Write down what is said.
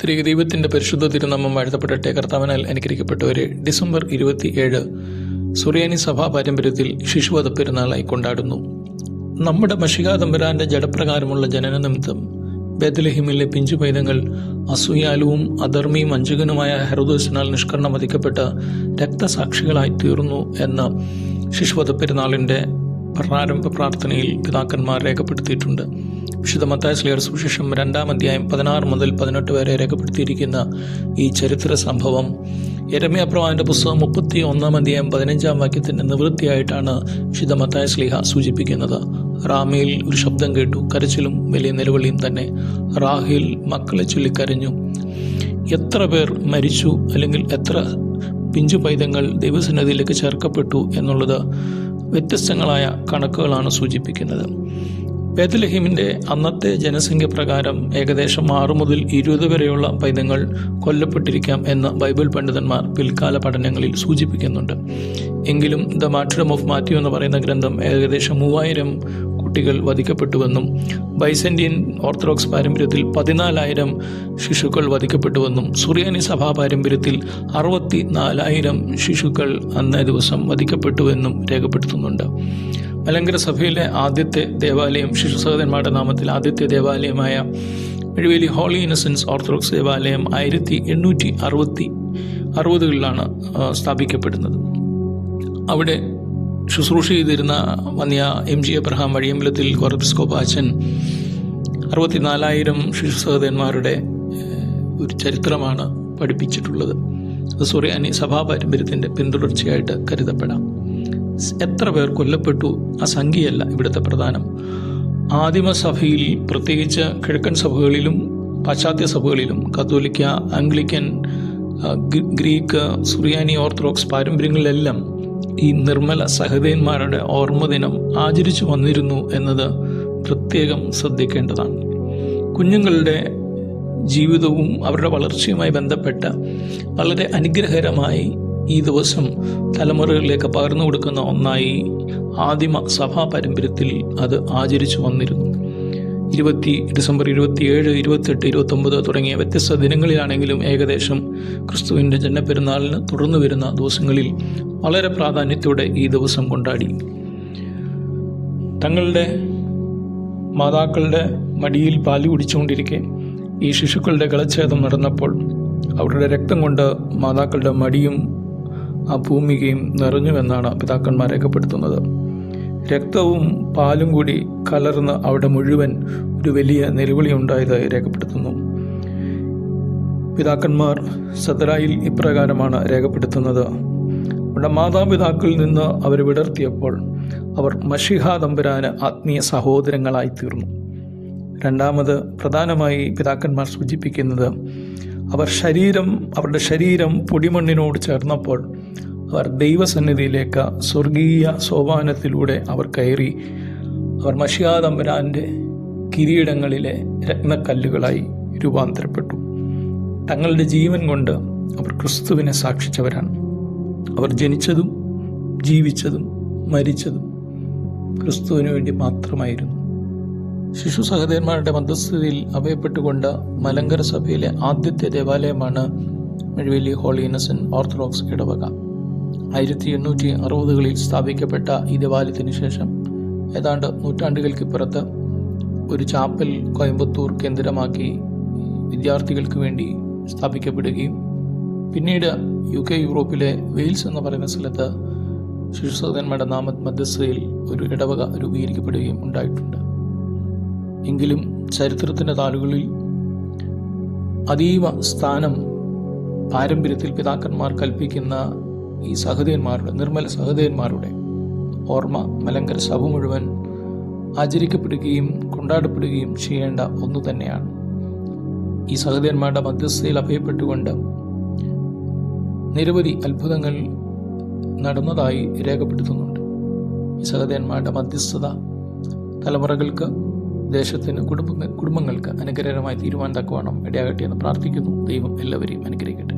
ത്രിക ദൈവത്തിൻ്റെ പരിശുദ്ധ തിരുനാമം വാഴ്ത്തപ്പെടട്ടെ. കർത്താവിനാൽ അനുഗ്രഹിക്കപ്പെട്ടവരെ, ഡിസംബർ 27 സുറിയാനി സഭാ പാരമ്പര്യത്തിൽ ശിശുവധ പെരുന്നാളായി കൊണ്ടാടുന്നു. നമ്മുടെ മശിഹാ തമ്പുരാന്റെ ജഡപ്രകാരമുള്ള ജനന നിമിത്തം ബേത്ലഹേമിലെ പിഞ്ചു പൈതങ്ങൾ അസൂയാലുവും അധർമ്മിയും വഞ്ചകനുമായ ഹെരോദോസിനാൽ നിഷ്കരണം വധിക്കപ്പെട്ട രക്തസാക്ഷികളായി തീർന്നു എന്ന ശിശുവധ പെരുന്നാളിൻ്റെ പ്രാരംഭ പ്രാർത്ഥനയിൽ പിതാക്കന്മാർ രേഖപ്പെടുത്തിയിട്ടുണ്ട്. വിശുദ്ധ മത്തായി ശ്ലീഹ സുവിശേഷം 2-ാം അധ്യായം 16 മുതൽ 18 വരെ രേഖപ്പെടുത്തിയിരിക്കുന്ന ഈ ചരിത്ര സംഭവം യെരമ്യാ പ്രവാചകന്റെ പുസ്തകം 31-ാം അധ്യായം 15-ാം വാക്യത്തിന്റെ നിവൃത്തിയായിട്ടാണ് വിശുദ്ധ മത്തായി ശ്ലീഹ സൂചിപ്പിക്കുന്നത്. റാമയിൽ ഒരു ശബ്ദം കേട്ടു, കരച്ചിലും വലിയ നിലവിളിയും തന്നെ. റാഹേൽ മക്കളെ ചൊല്ലി കരഞ്ഞു. എത്ര പേർ മരിച്ചു, അല്ലെങ്കിൽ എത്ര പിഞ്ചു പൈതങ്ങൾ ദൈവസന്നിധിയിലേക്ക് ചേർക്കപ്പെട്ടു എന്നുള്ളത് വ്യത്യസ്തങ്ങളായ കണക്കുകളാണ് സൂചിപ്പിക്കുന്നത്. ബേത്ലഹേമിൻ്റെ അന്നത്തെ ജനസംഖ്യ പ്രകാരം ഏകദേശം 6 മുതൽ 20 വരെയുള്ള പൈതങ്ങൾ കൊല്ലപ്പെട്ടിരിക്കാം എന്ന് ബൈബിൾ പണ്ഡിതന്മാർ പിൽക്കാല പഠനങ്ങളിൽ സൂചിപ്പിക്കുന്നുണ്ട്. എങ്കിലും ദ മാർട്ടിർഡം ഓഫ് മാത്യു എന്ന് പറയുന്ന ഗ്രന്ഥം ഏകദേശം 3000 കുട്ടികൾ വധിക്കപ്പെട്ടുവെന്നും ബൈസന്റീൻ ഓർത്തഡോക്സ് പാരമ്പര്യത്തിൽ 14,000 ശിശുക്കൾ വധിക്കപ്പെട്ടുവെന്നും സുറിയാനി സഭാ പാരമ്പര്യത്തിൽ 64,000 ശിശുക്കൾ അന്നേ ദിവസം വധിക്കപ്പെട്ടുവെന്നും രേഖപ്പെടുത്തുന്നുണ്ട്. മലങ്കര സഭയിലെ ആദ്യത്തെ ദേവാലയം, ശിശു സഹോദരന്മാരുടെ നാമത്തിൽ ആദ്യത്തെ ദേവാലയമായ മെഴുവേലി ഹോളി ഇന്നസെൻസ് ഓർത്തഡോക്സ് ദേവാലയം 1860-കളിലാണ് സ്ഥാപിക്കപ്പെടുന്നത്. അവിടെ ശുശ്രൂഷ ചെയ്തിരുന്ന വന്യ MG എബ്രഹാം വഴിയമ്പലത്തിൽ കോർപ്പിസ്കോപ്പ അച്ഛൻ 64,000 ശിശു സഹോദരന്മാരുടെ ഒരു ചരിത്രമാണ് പഠിപ്പിച്ചിട്ടുള്ളത്. അത് സുറിയാനി സഭാ പാരമ്പര്യത്തിൻ്റെ പിന്തുടർച്ചയായിട്ട് കരുതപ്പെടാം. എത്ര പേർ കൊല്ലപ്പെട്ടു ആ സംഖ്യയല്ല ഇവിടുത്തെ പ്രധാനം. ആദിമസഭയിൽ, പ്രത്യേകിച്ച് കിഴക്കൻ സഭകളിലും പാശ്ചാത്യ സഭകളിലും കത്തോലിക്ക, ആംഗ്ലിക്കൻ, ഗ്രീക്ക്, സുറിയാനി ഓർത്തഡോക്സ് പാരമ്പര്യങ്ങളിലെല്ലാം ഈ നിർമ്മല സഹോദരന്മാരുടെ ഓർമ്മദിനം ആചരിച്ചു വന്നിരുന്നു എന്നത് പ്രത്യേകം ശ്രദ്ധിക്കേണ്ടതാണ്. കുഞ്ഞുങ്ങളുടെ ജീവിതവും അവരുടെ വളർച്ചയുമായി ബന്ധപ്പെട്ട വളരെ അനുഗ്രഹകരമായി ഈ ദിവസം തലമുറകളിലേക്ക് പകർന്നു കൊടുക്കുന്ന ഒന്നായി ആദിമ സഭാ പാരമ്പര്യത്തിൽ അത് ആചരിച്ചു വന്നിരുന്നു. ഡിസംബർ 27, 28, 29 തുടങ്ങിയ വ്യത്യസ്ത ദിനങ്ങളിലാണെങ്കിലും ഏകദേശം ക്രിസ്തുവിൻ്റെ ജന്മപ്പെരുന്നാളിന് തുടർന്നു വരുന്ന ദിവസങ്ങളിൽ വളരെ പ്രാധാന്യത്തോടെ ഈ ദിവസം കൊണ്ടാടി. തങ്ങളുടെ മാതാക്കളുടെ മടിയിൽ പാല് കുടിച്ചുകൊണ്ടിരിക്കെ ഈ ശിശുക്കളുടെ ഗളച്ഛേദം നടന്നപ്പോൾ അവരുടെ രക്തം കൊണ്ട് മാതാക്കളുടെ മടിയും ആ ഭൂമികയും നിറഞ്ഞുവെന്നാണ് പിതാക്കന്മാർ രേഖപ്പെടുത്തുന്നത്. രക്തവും പാലും കൂടി കലർന്ന് അവിടെ മുഴുവൻ ഒരു വലിയ നിലവിളി ഉണ്ടായതായി രേഖപ്പെടുത്തുന്നു. പിതാക്കന്മാർ സദറായിൽ ഇപ്രകാരമാണ് രേഖപ്പെടുത്തുന്നത്: അവിടെ മാതാപിതാക്കളിൽ നിന്ന് അവർ വിടർത്തിയപ്പോൾ അവർ മശിഹാ തമ്പുരാന് ആത്മീയ സഹോദരങ്ങളായി തീർന്നു. രണ്ടാമത് പ്രധാനമായി പിതാക്കന്മാർ സൂചിപ്പിക്കുന്നത് അവരുടെ ശരീരം പൊടിമണ്ണിനോട് ചേർന്നപ്പോൾ അവർ ദൈവസന്നിധിയിലേക്ക് സ്വർഗീയ സോപാനത്തിലൂടെ അവർ കയറി അവർ മശിഹാ തമ്പുരാന്റെ കിരീടങ്ങളിലെ രത്നക്കല്ലുകളായി രൂപാന്തരപ്പെട്ടു. തങ്ങളുടെ ജീവൻ കൊണ്ട് അവർ ക്രിസ്തുവിനെ സാക്ഷിച്ചവരാണ്. അവർ ജനിച്ചതും ജീവിച്ചതും മരിച്ചതും ക്രിസ്തുവിന് വേണ്ടി മാത്രമായിരുന്നു. ശിശു സഹോദരന്മാരുടെ മധ്യസ്ഥതയിൽ അഭയപ്പെട്ടുകൊണ്ട് മലങ്കര സഭയിലെ ആദ്യത്തെ ദേവാലയമാണ് മെഴുവേലി ഹോളി ഇന്നസെന്റ് ഓർത്തഡോക്സ് ഇടവക. 1860-കളിൽ സ്ഥാപിക്കപ്പെട്ട ഈ ദേവാലയത്തിന് ശേഷം ഏതാണ്ട് നൂറ്റാണ്ടുകൾക്കിപ്പുറത്ത് ഒരു ചാപ്പൽ കോയമ്പത്തൂർ കേന്ദ്രമാക്കി വിദ്യാർത്ഥികൾക്ക് വേണ്ടി സ്ഥാപിക്കപ്പെടുകയും പിന്നീട് UK യൂറോപ്പിലെ വെയിൽസ് എന്ന് പറയുന്ന സ്ഥലത്ത് ശിശു സഹോദരന്മാരുടെ മധ്യസ്ഥതയിൽ ഒരു ഇടവക രൂപീകരിക്കപ്പെടുകയും ഉണ്ടായിട്ടുണ്ട്. എങ്കിലും ചരിത്രത്തിൻ്റെ താളുകളിൽ അതീവ സ്ഥാനം പാരമ്പര്യത്തിൽ പിതാക്കന്മാർ കൽപ്പിക്കുന്ന ഈ സഹോദരന്മാരുടെ, നിർമ്മല സഹോദരന്മാരുടെ ഓർമ്മ മലങ്കര സഭ മുഴുവൻ ആചരിക്കപ്പെടുകയും കൊണ്ടാടപ്പെടുകയും ചെയ്യേണ്ട ഒന്നു തന്നെയാണ്. ഈ സഹോദരന്മാരുടെ മധ്യസ്ഥതയിൽ അഭയപ്പെട്ടുകൊണ്ട് നിരവധി അത്ഭുതങ്ങൾ നടന്നതായി രേഖപ്പെടുത്തുന്നുണ്ട്. ഈ സഹോദരന്മാരുടെ മധ്യസ്ഥത തലമുറകൾക്ക്, ദേശത്തിന്, കുടുംബങ്ങൾക്ക് അനുഗ്രഹകരമായി തീരുമാനം തക്കവണ്ണം ഇടയാകട്ടെ എന്ന് പ്രാർത്ഥിക്കുന്നു. ദൈവം എല്ലാവരെയും അനുഗ്രഹിക്കട്ടെ.